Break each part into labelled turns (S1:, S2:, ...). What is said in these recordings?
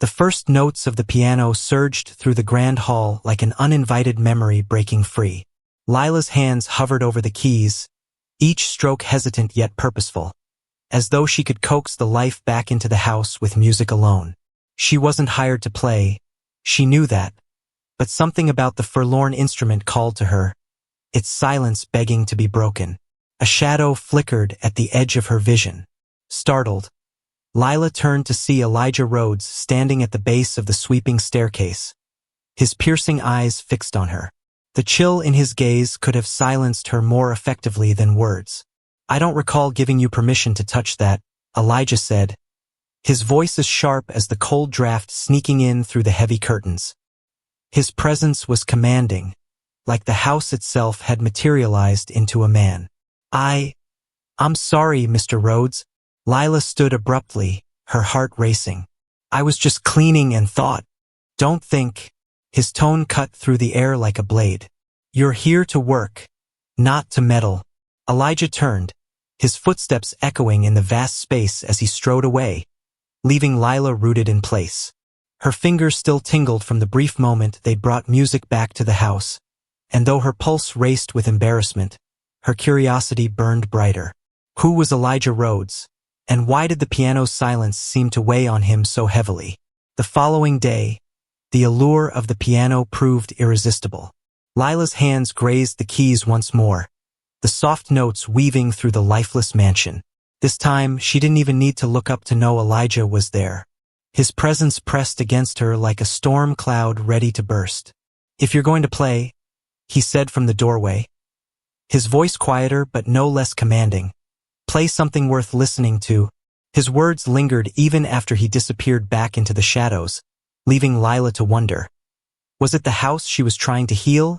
S1: The first notes of the piano surged through the grand hall like an uninvited memory breaking free. Lila's hands hovered over the keys, each stroke hesitant yet purposeful, as though she could coax the life back into the house with music alone. She wasn't hired to play, she knew that, but something about the forlorn instrument called to her, its silence begging to be broken. A shadow flickered at the edge of her vision. Startled, Lila turned to see Elijah Rhodes standing at the base of the sweeping staircase, his piercing eyes fixed on her. The chill in his gaze could have silenced her more effectively than words. "I don't recall giving you permission to touch that," Elijah said, his voice as sharp as the cold draft sneaking in through the heavy curtains. His presence was commanding, like the house itself had materialized into a man. I'm sorry, Mr. Rhodes." Lila stood abruptly, her heart racing. "I was just cleaning and thought." "Don't think." His tone cut through the air like a blade. "You're here to work, not to meddle." Elijah turned, his footsteps echoing in the vast space as he strode away, leaving Lila rooted in place. Her fingers still tingled from the brief moment they'd brought music back to the house, and though her pulse raced with embarrassment, her curiosity burned brighter. Who was Elijah Rhodes, and why did the piano's silence seem to weigh on him so heavily? The following day, the allure of the piano proved irresistible. Lila's hands grazed the keys once more, the soft notes weaving through the lifeless mansion. This time, she didn't even need to look up to know Elijah was there. His presence pressed against her like a storm cloud ready to burst. "If you're going to play," he said from the doorway, his voice quieter but no less commanding, "play something worth listening to." His words lingered even after he disappeared back into the shadows, leaving Lila to wonder. Was it the house she was trying to heal,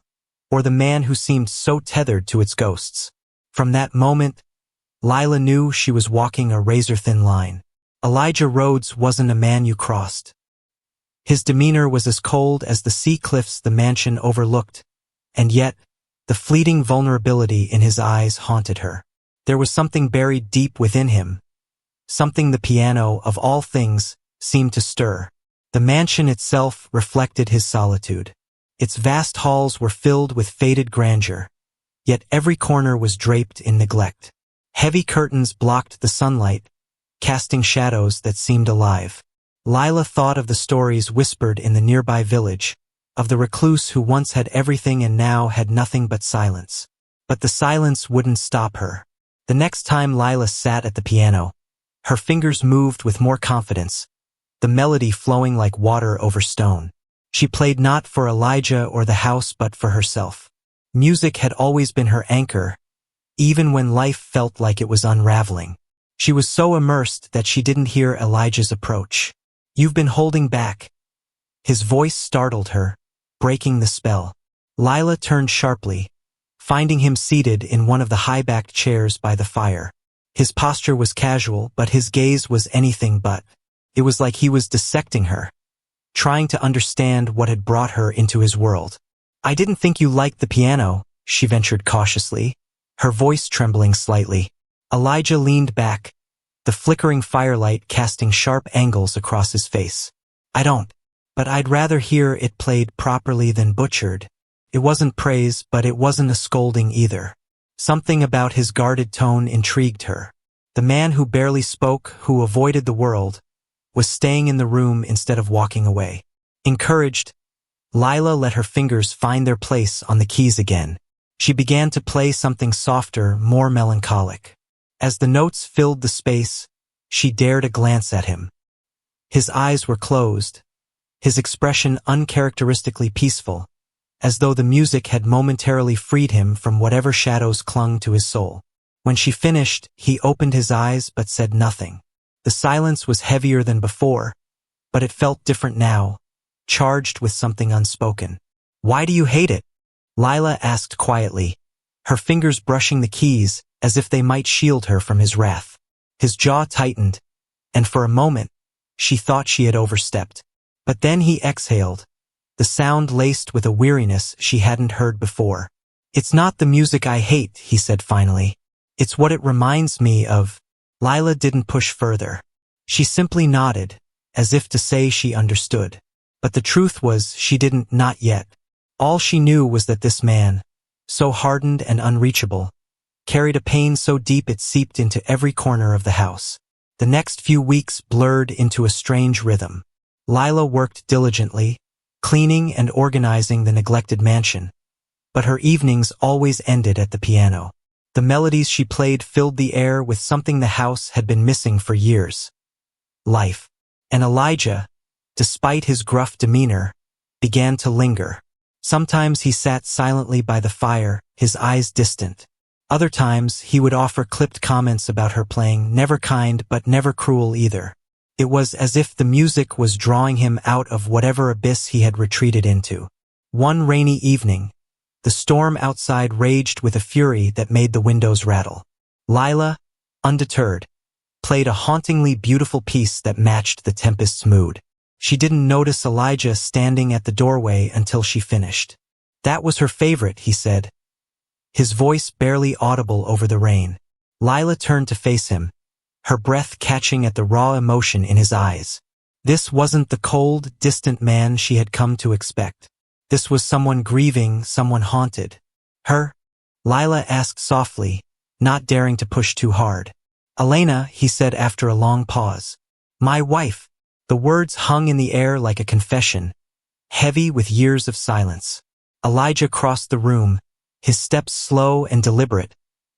S1: or the man who seemed so tethered to its ghosts? From that moment, Lila knew she was walking a razor-thin line. Elijah Rhodes wasn't a man you crossed. His demeanor was as cold as the sea cliffs the mansion overlooked, and yet, the fleeting vulnerability in his eyes haunted her. There was something buried deep within him, something the piano, of all things, seemed to stir. The mansion itself reflected his solitude. Its vast halls were filled with faded grandeur, yet every corner was draped in neglect. Heavy curtains blocked the sunlight, casting shadows that seemed alive. Lila thought of the stories whispered in the nearby village, of the recluse who once had everything and now had nothing but silence. But the silence wouldn't stop her. The next time Lila sat at the piano, her fingers moved with more confidence, the melody flowing like water over stone. She played not for Elijah or the house but for herself. Music had always been her anchor, even when life felt like it was unraveling. She was so immersed that she didn't hear Elijah's approach. "You've been holding back." His voice startled her, breaking the spell. Lila turned sharply, finding him seated in one of the high-backed chairs by the fire. His posture was casual, but his gaze was anything but. It was like he was dissecting her, trying to understand what had brought her into his world. "I didn't think you liked the piano," she ventured cautiously, her voice trembling slightly. Elijah leaned back, the flickering firelight casting sharp angles across his face. "I don't. But I'd rather hear it played properly than butchered." It wasn't praise, but it wasn't a scolding either. Something about his guarded tone intrigued her. The man who barely spoke, who avoided the world, was staying in the room instead of walking away. Encouraged, Lila let her fingers find their place on the keys again. She began to play something softer, more melancholic. As the notes filled the space, she dared a glance at him. His eyes were closed, his expression uncharacteristically peaceful, as though the music had momentarily freed him from whatever shadows clung to his soul. When she finished, he opened his eyes but said nothing. The silence was heavier than before, but it felt different now, charged with something unspoken. "Why do you hate it?" Lila asked quietly, her fingers brushing the keys as if they might shield her from his wrath. His jaw tightened, and for a moment, she thought she had overstepped. But then he exhaled, the sound laced with a weariness she hadn't heard before. "It's not the music I hate," he said finally. "It's what it reminds me of." Lila didn't push further. She simply nodded, as if to say she understood. But the truth was she didn't, not yet. All she knew was that this man, so hardened and unreachable, carried a pain so deep it seeped into every corner of the house. The next few weeks blurred into a strange rhythm. Lila worked diligently, cleaning and organizing the neglected mansion, but her evenings always ended at the piano. The melodies she played filled the air with something the house had been missing for years: life. And Elijah, despite his gruff demeanor, began to linger. Sometimes he sat silently by the fire, his eyes distant. Other times he would offer clipped comments about her playing, never kind but never cruel either. It was as if the music was drawing him out of whatever abyss he had retreated into. One rainy evening, the storm outside raged with a fury that made the windows rattle. Lila, undeterred, played a hauntingly beautiful piece that matched the tempest's mood. She didn't notice Elijah standing at the doorway until she finished. That was her favorite, he said, his voice barely audible over the rain. Lila turned to face him, her breath catching at the raw emotion in his eyes. This wasn't the cold, distant man she had come to expect. This was someone grieving, someone haunted. Her? Lila asked softly, not daring to push too hard. Elena, he said after a long pause. My wife. The words hung in the air like a confession, heavy with years of silence. Elijah crossed the room, his steps slow and deliberate,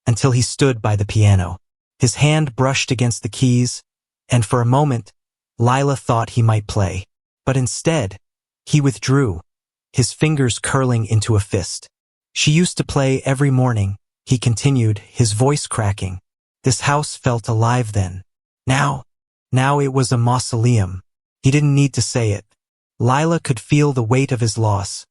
S1: until he stood by the piano. His hand brushed against the keys, and for a moment, Lila thought he might play. But instead, he withdrew, his fingers curling into a fist. She used to play every morning, he continued, his voice cracking. This house felt alive then. Now it was a mausoleum. He didn't need to say it. Lila could feel the weight of his loss,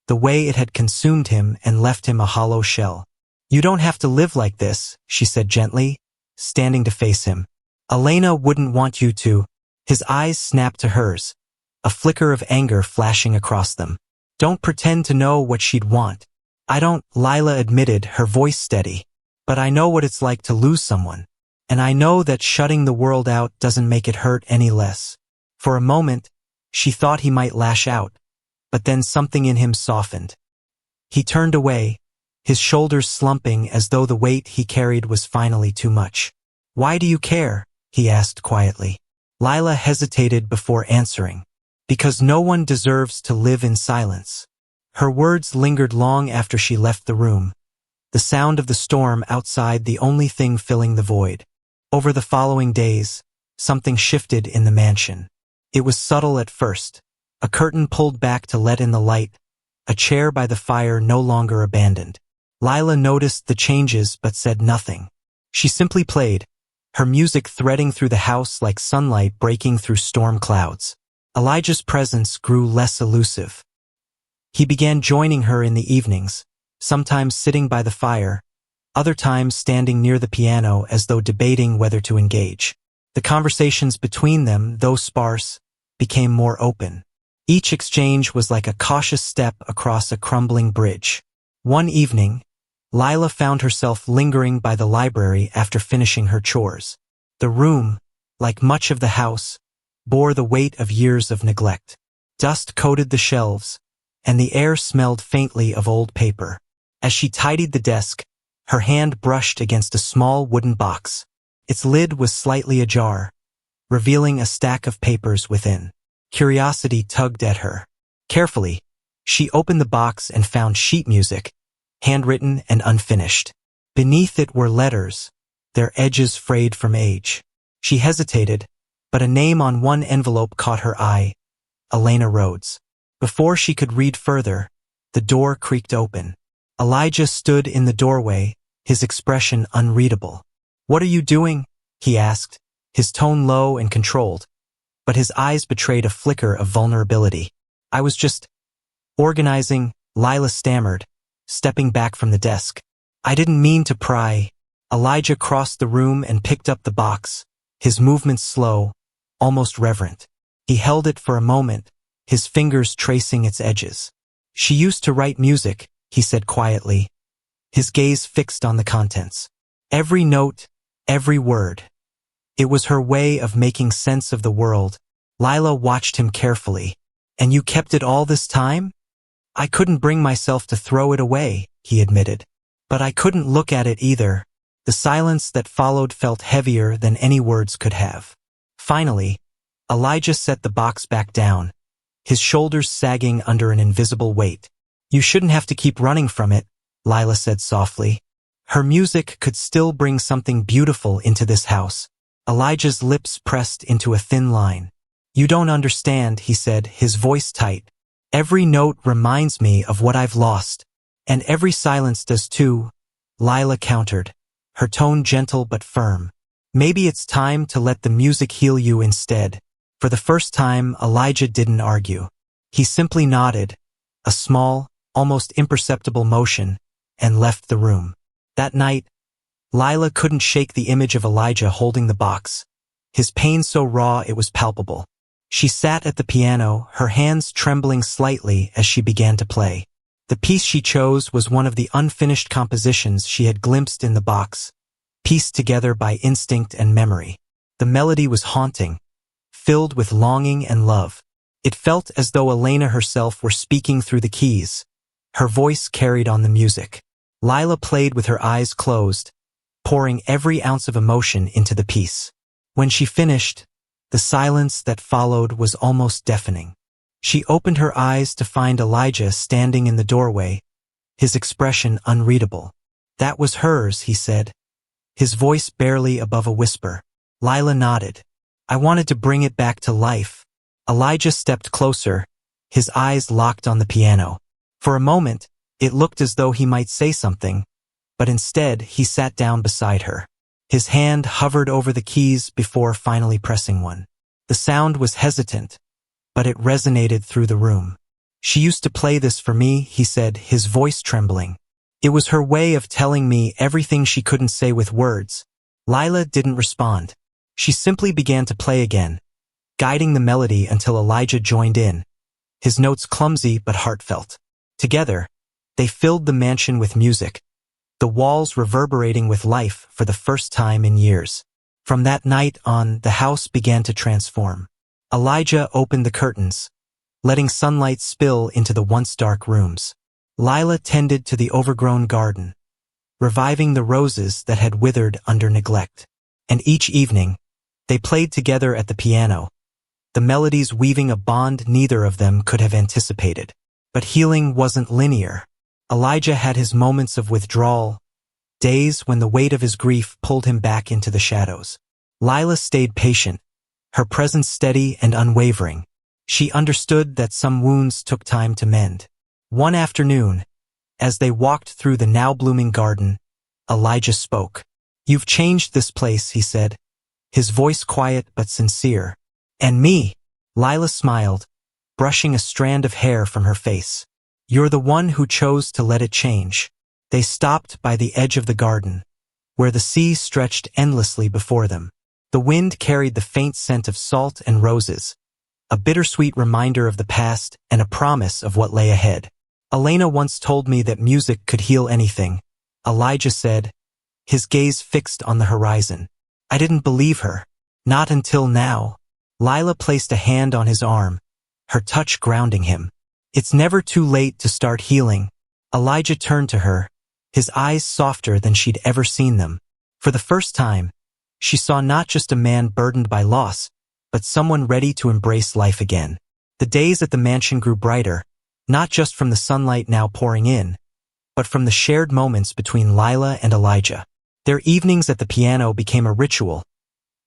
S1: the way it had consumed him and left him a hollow shell. You don't have to live like this, she said gently, standing to face him. Elena wouldn't want you to. His eyes snapped to hers, a flicker of anger flashing across them. Don't pretend to know what she'd want. I don't, Lila admitted, her voice steady. But I know what it's like to lose someone. And I know that shutting the world out doesn't make it hurt any less. For a moment, she thought he might lash out, but then something in him softened. He turned away, his shoulders slumping as though the weight he carried was finally too much. Why do you care? He asked quietly. Lila hesitated before answering. Because no one deserves to live in silence. Her words lingered long after she left the room, the sound of the storm outside the only thing filling the void. Over the following days, something shifted in the mansion. It was subtle at first, a curtain pulled back to let in the light, a chair by the fire no longer abandoned. Lila noticed the changes but said nothing. She simply played, her music threading through the house like sunlight breaking through storm clouds. Elijah's presence grew less elusive. He began joining her in the evenings, sometimes sitting by the fire, other times standing near the piano as though debating whether to engage. The conversations between them, though sparse, became more open. Each exchange was like a cautious step across a crumbling bridge. One evening, Lila found herself lingering by the library after finishing her chores. The room, like much of the house, bore the weight of years of neglect. Dust coated the shelves, and the air smelled faintly of old paper. As she tidied the desk, her hand brushed against a small wooden box. Its lid was slightly ajar, revealing a stack of papers within. Curiosity tugged at her. Carefully, she opened the box and found sheet music, handwritten and unfinished. Beneath it were letters, their edges frayed from age. She hesitated, but a name on one envelope caught her eye: Elena Rhodes. Before she could read further, the door creaked open. Elijah stood in the doorway, his expression unreadable. "What are you doing?" he asked, his tone low and controlled, but his eyes betrayed a flicker of vulnerability. "I was just organizing," Lila stammered, stepping back from the desk. "I didn't mean to pry." Elijah crossed the room and picked up the box, his movements slow, almost reverent. He held it for a moment, his fingers tracing its edges. "She used to write music," he said quietly, his gaze fixed on the contents. Every note, every word. It was her way of making sense of the world, Lila watched him carefully. And you kept it all this time? I couldn't bring myself to throw it away, he admitted. But I couldn't look at it either. The silence that followed felt heavier than any words could have. Finally, Elijah set the box back down, his shoulders sagging under an invisible weight. You shouldn't have to keep running from it, Lila said softly. Her music could still bring something beautiful into this house. Elijah's lips pressed into a thin line. You don't understand, he said, his voice tight. Every note reminds me of what I've lost. And every silence does too, Lila countered, her tone gentle but firm. Maybe it's time to let the music heal you instead. For the first time, Elijah didn't argue. He simply nodded, a small, almost imperceptible motion, and left the room. That night, Lila couldn't shake the image of Elijah holding the box, his pain so raw it was palpable. She sat at the piano, her hands trembling slightly as she began to play. The piece she chose was one of the unfinished compositions she had glimpsed in the box, pieced together by instinct and memory. The melody was haunting, filled with longing and love. It felt as though Elena herself were speaking through the keys. Her voice carried on the music. Lila played with her eyes closed, pouring every ounce of emotion into the piece. When she finished, the silence that followed was almost deafening. She opened her eyes to find Elijah standing in the doorway, his expression unreadable. That was hers, he said, his voice barely above a whisper. Lila nodded. I wanted to bring it back to life. Elijah stepped closer, his eyes locked on the piano. For a moment, it looked as though he might say something, but instead he sat down beside her. His hand hovered over the keys before finally pressing one. The sound was hesitant, but it resonated through the room. She used to play this for me, he said, his voice trembling. It was her way of telling me everything she couldn't say with words. Lila didn't respond. She simply began to play again, guiding the melody until Elijah joined in, his notes clumsy but heartfelt. Together, they filled the mansion with music, the walls reverberating with life for the first time in years. From that night on, the house began to transform. Elijah opened the curtains, letting sunlight spill into the once dark rooms. Lila tended to the overgrown garden, reviving the roses that had withered under neglect. And each evening, they played together at the piano, the melodies weaving a bond neither of them could have anticipated. But healing wasn't linear. Elijah had his moments of withdrawal, days when the weight of his grief pulled him back into the shadows. Lila stayed patient, her presence steady and unwavering. She understood that some wounds took time to mend. One afternoon, as they walked through the now-blooming garden, Elijah spoke. You've changed this place, he said, his voice quiet but sincere. And me, Lila smiled, brushing a strand of hair from her face. You're the one who chose to let it change. They stopped by the edge of the garden, where the sea stretched endlessly before them. The wind carried the faint scent of salt and roses, a bittersweet reminder of the past and a promise of what lay ahead. Elena once told me that music could heal anything, Elijah said, his gaze fixed on the horizon. I didn't believe her. Not until now. Lila placed a hand on his arm, her touch grounding him. It's never too late to start healing. Elijah turned to her, his eyes softer than she'd ever seen them. For the first time, she saw not just a man burdened by loss, but someone ready to embrace life again. The days at the mansion grew brighter, not just from the sunlight now pouring in, but from the shared moments between Lila and Elijah. Their evenings at the piano became a ritual,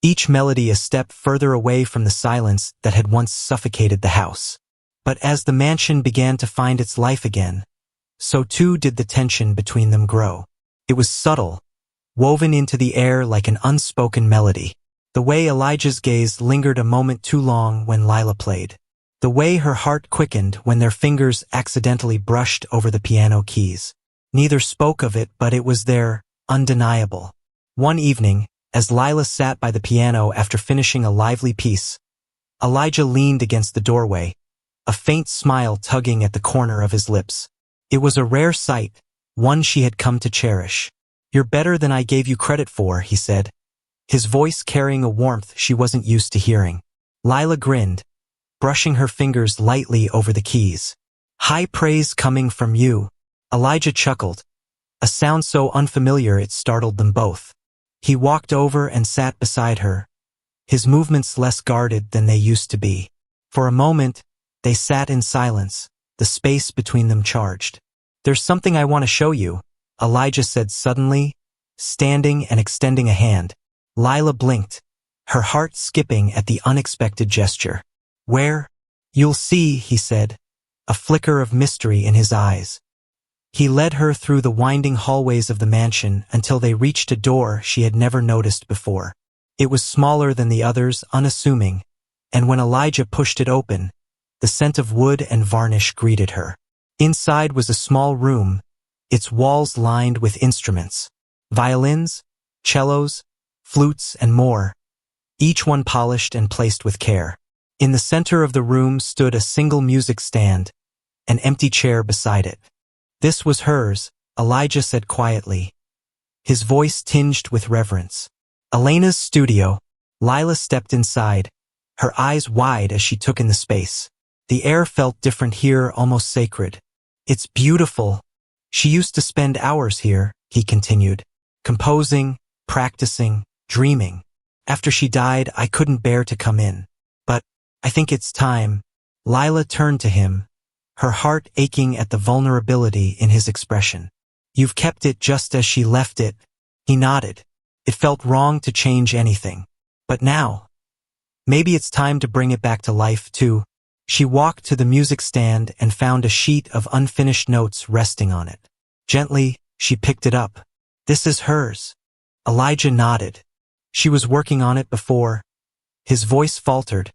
S1: each melody a step further away from the silence that had once suffocated the house. But as the mansion began to find its life again, so too did the tension between them grow. It was subtle, woven into the air like an unspoken melody. The way Elijah's gaze lingered a moment too long when Lila played. The way her heart quickened when their fingers accidentally brushed over the piano keys. Neither spoke of it, but it was there, undeniable. One evening, as Lila sat by the piano after finishing a lively piece, Elijah leaned against the doorway, a faint smile tugging at the corner of his lips. It was a rare sight, one she had come to cherish. You're better than I gave you credit for, he said, his voice carrying a warmth she wasn't used to hearing. Lila grinned, brushing her fingers lightly over the keys. High praise coming from you. Elijah chuckled, a sound so unfamiliar it startled them both. He walked over and sat beside her, his movements less guarded than they used to be. For a moment, they sat in silence, the space between them charged. There's something I want to show you, Elijah said suddenly, standing and extending a hand. Lila blinked, her heart skipping at the unexpected gesture. Where? You'll see, he said, a flicker of mystery in his eyes. He led her through the winding hallways of the mansion until they reached a door she had never noticed before. It was smaller than the others, unassuming, and when Elijah pushed it open, the scent of wood and varnish greeted her. Inside was a small room, its walls lined with instruments. Violins, cellos, flutes, and more, each one polished and placed with care. In the center of the room stood a single music stand, an empty chair beside it. This was hers, Elijah said quietly, his voice tinged with reverence. Elena's studio. Lila stepped inside, her eyes wide as she took in the space. The air felt different here, almost sacred. It's beautiful. She used to spend hours here, he continued, composing, practicing, dreaming. After she died, I couldn't bear to come in. But I think it's time. Lila turned to him, her heart aching at the vulnerability in his expression. You've kept it just as she left it. He nodded. It felt wrong to change anything. But now, maybe it's time to bring it back to life, too. She walked to the music stand and found a sheet of unfinished notes resting on it. Gently, she picked it up. This is hers. Elijah nodded. She was working on it before. His voice faltered,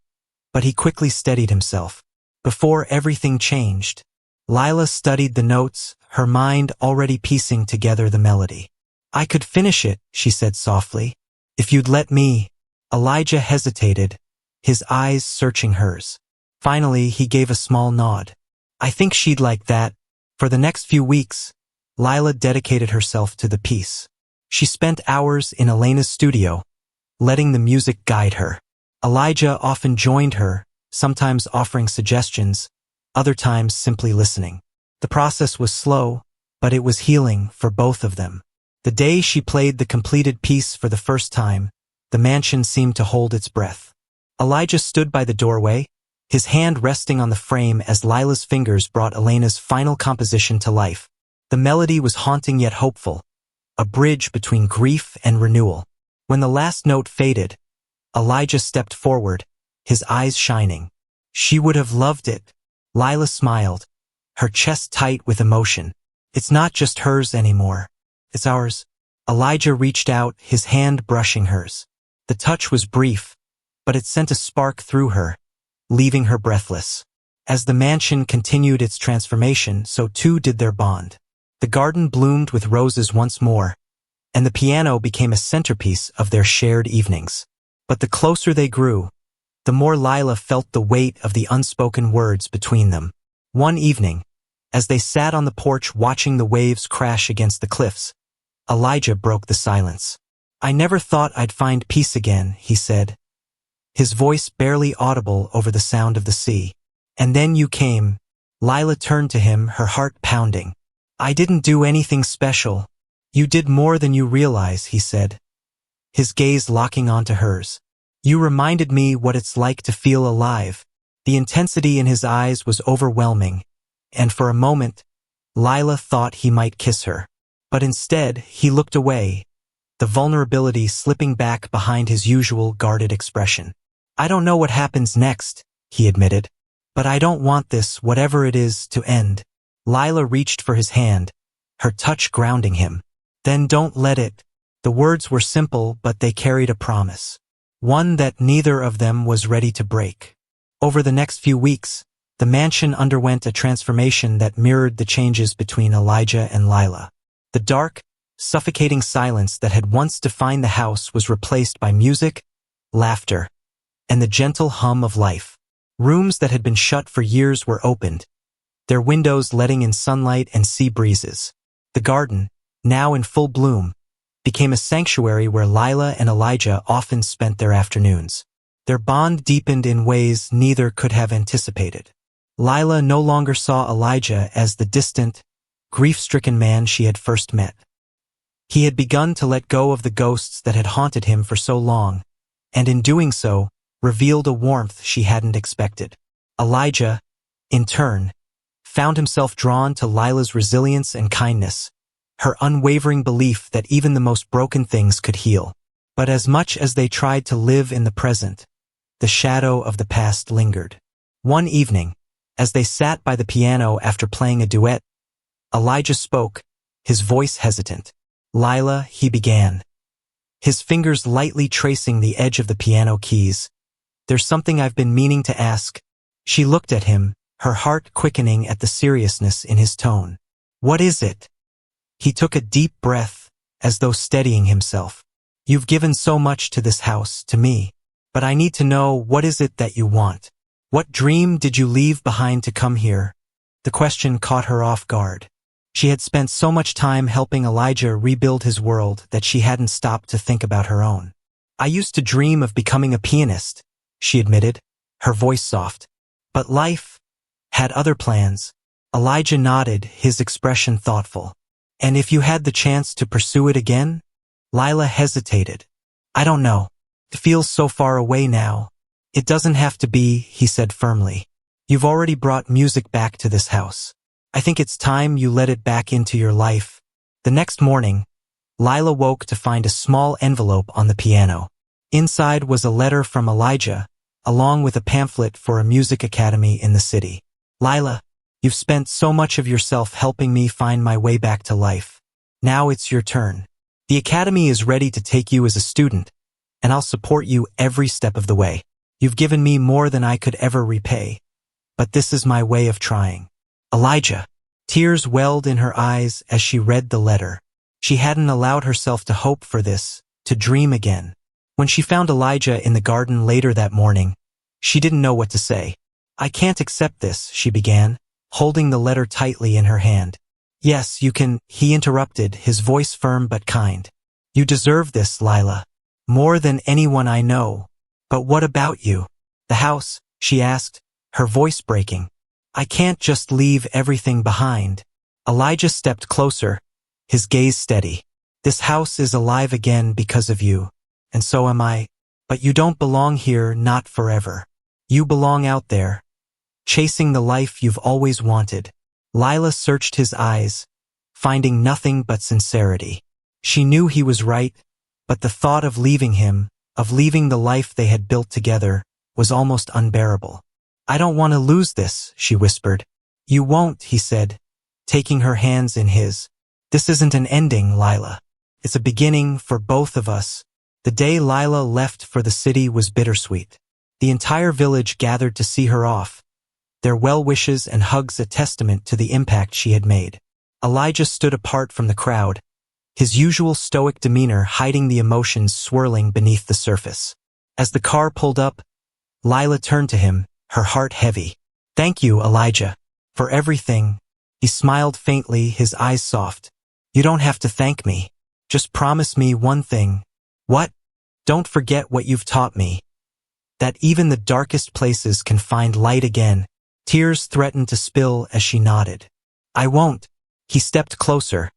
S1: but he quickly steadied himself. Before everything changed, Lila studied the notes, her mind already piecing together the melody. I could finish it, she said softly, if you'd let me. Elijah hesitated, his eyes searching hers. Finally, he gave a small nod. I think she'd like that. For the next few weeks, Lila dedicated herself to the piece. She spent hours in Elena's studio, letting the music guide her. Elijah often joined her, sometimes offering suggestions, other times simply listening. The process was slow, but it was healing for both of them. The day she played the completed piece for the first time, the mansion seemed to hold its breath. Elijah stood by the doorway, his hand resting on the frame as Lila's fingers brought Elena's final composition to life. The melody was haunting yet hopeful, a bridge between grief and renewal. When the last note faded, Elijah stepped forward, his eyes shining. She would have loved it. Lila smiled, her chest tight with emotion. It's not just hers anymore. It's ours. Elijah reached out, his hand brushing hers. The touch was brief, but it sent a spark through her, leaving her breathless. As the mansion continued its transformation, so too did their bond. The garden bloomed with roses once more, and the piano became a centerpiece of their shared evenings. But the closer they grew, the more Lila felt the weight of the unspoken words between them. One evening, as they sat on the porch watching the waves crash against the cliffs, Elijah broke the silence. I never thought I'd find peace again, he said, his voice barely audible over the sound of the sea. And then you came. Lila turned to him, her heart pounding. I didn't do anything special. You did more than you realize, he said, his gaze locking onto hers. You reminded me what it's like to feel alive. The intensity in his eyes was overwhelming, and for a moment, Lila thought he might kiss her. But instead, he looked away, the vulnerability slipping back behind his usual guarded expression. I don't know what happens next, he admitted, but I don't want this, whatever it is, to end. Lila reached for his hand, her touch grounding him. Then don't let it. The words were simple, but they carried a promise. One that neither of them was ready to break. Over the next few weeks, the mansion underwent a transformation that mirrored the changes between Elijah and Lila. The dark, suffocating silence that had once defined the house was replaced by music, laughter, and the gentle hum of life. Rooms that had been shut for years were opened, their windows letting in sunlight and sea breezes. The garden, now in full bloom, became a sanctuary where Lila and Elijah often spent their afternoons. Their bond deepened in ways neither could have anticipated. Lila no longer saw Elijah as the distant, grief-stricken man she had first met. He had begun to let go of the ghosts that had haunted him for so long, and in doing so, revealed a warmth she hadn't expected. Elijah, in turn, found himself drawn to Lila's resilience and kindness, her unwavering belief that even the most broken things could heal. But as much as they tried to live in the present, the shadow of the past lingered. One evening, as they sat by the piano after playing a duet, Elijah spoke, his voice hesitant. "Lila," he began, his fingers lightly tracing the edge of the piano keys. "There's something I've been meaning to ask." She looked at him, her heart quickening at the seriousness in his tone. "What is it?" He took a deep breath, as though steadying himself. "You've given so much to this house, to me. But I need to know, what is it that you want? What dream did you leave behind to come here?" The question caught her off guard. She had spent so much time helping Elijah rebuild his world that she hadn't stopped to think about her own. "I used to dream of becoming a pianist," she admitted, her voice soft. "But life had other plans." Elijah nodded, his expression thoughtful. "And if you had the chance to pursue it again?" Lila hesitated. "I don't know. It feels so far away now." "It doesn't have to be," he said firmly. "You've already brought music back to this house. I think it's time you let it back into your life." The next morning, Lila woke to find a small envelope on the piano. Inside was a letter from Elijah, along with a pamphlet for a music academy in the city. "Lila, you've spent so much of yourself helping me find my way back to life. Now it's your turn. The academy is ready to take you as a student, and I'll support you every step of the way. You've given me more than I could ever repay, but this is my way of trying." Elijah. Tears welled in her eyes as she read the letter. She hadn't allowed herself to hope for this, to dream again. When she found Elijah in the garden later that morning, she didn't know what to say. "I can't accept this," she began, holding the letter tightly in her hand. "Yes, you can," he interrupted, his voice firm but kind. "You deserve this, Lila. More than anyone I know. But what about you? The house?" she asked, her voice breaking. "I can't just leave everything behind." Elijah stepped closer, his gaze steady. "This house is alive again because of you, and so am I. But you don't belong here, not forever. You belong out there, chasing the life you've always wanted." Lila searched his eyes, finding nothing but sincerity. She knew he was right, but the thought of leaving him, of leaving the life they had built together, was almost unbearable. "I don't want to lose this," she whispered. "You won't," he said, taking her hands in his. "This isn't an ending, Lila. It's a beginning for both of us." The day Lila left for the city was bittersweet. The entire village gathered to see her off, their well wishes and hugs a testament to the impact she had made. Elijah stood apart from the crowd, his usual stoic demeanor hiding the emotions swirling beneath the surface. As the car pulled up, Lila turned to him, her heart heavy. "Thank you, Elijah, for everything." He smiled faintly, his eyes soft. "You don't have to thank me. Just promise me one thing." "What?" "Don't forget what you've taught me. That even the darkest places can find light again." Tears threatened to spill as she nodded. "I won't." He stepped closer,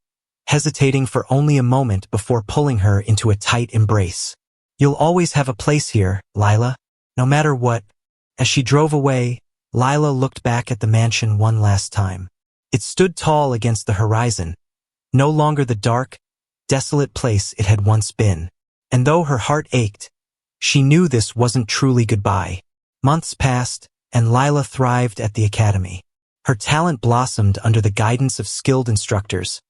S1: hesitating for only a moment before pulling her into a tight embrace. "You'll always have a place here, Lila, no matter what." As she drove away, Lila looked back at the mansion one last time. It stood tall against the horizon, no longer the dark, desolate place it had once been. And though her heart ached, she knew this wasn't truly goodbye. Months passed, and Lila thrived at the academy. Her talent blossomed under the guidance of skilled instructors,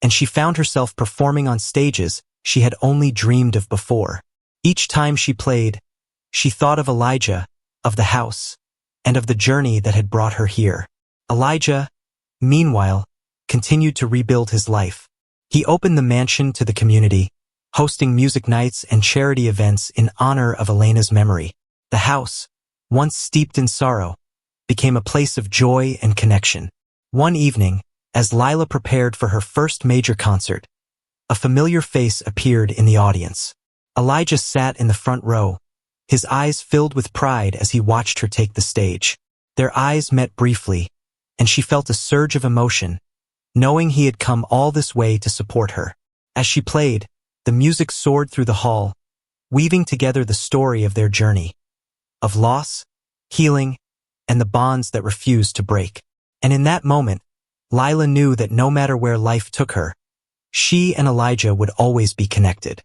S1: and she found herself performing on stages she had only dreamed of before. Each time she played, she thought of Elijah, of the house, and of the journey that had brought her here. Elijah, meanwhile, continued to rebuild his life. He opened the mansion to the community, hosting music nights and charity events in honor of Elena's memory. The house, once steeped in sorrow, became a place of joy and connection. One evening, as Lila prepared for her first major concert, a familiar face appeared in the audience. Elijah sat in the front row, his eyes filled with pride as he watched her take the stage. Their eyes met briefly, and she felt a surge of emotion, knowing he had come all this way to support her. As she played, the music soared through the hall, weaving together the story of their journey, of loss, healing, and the bonds that refused to break. And in that moment, Lila knew that no matter where life took her, she and Elijah would always be connected.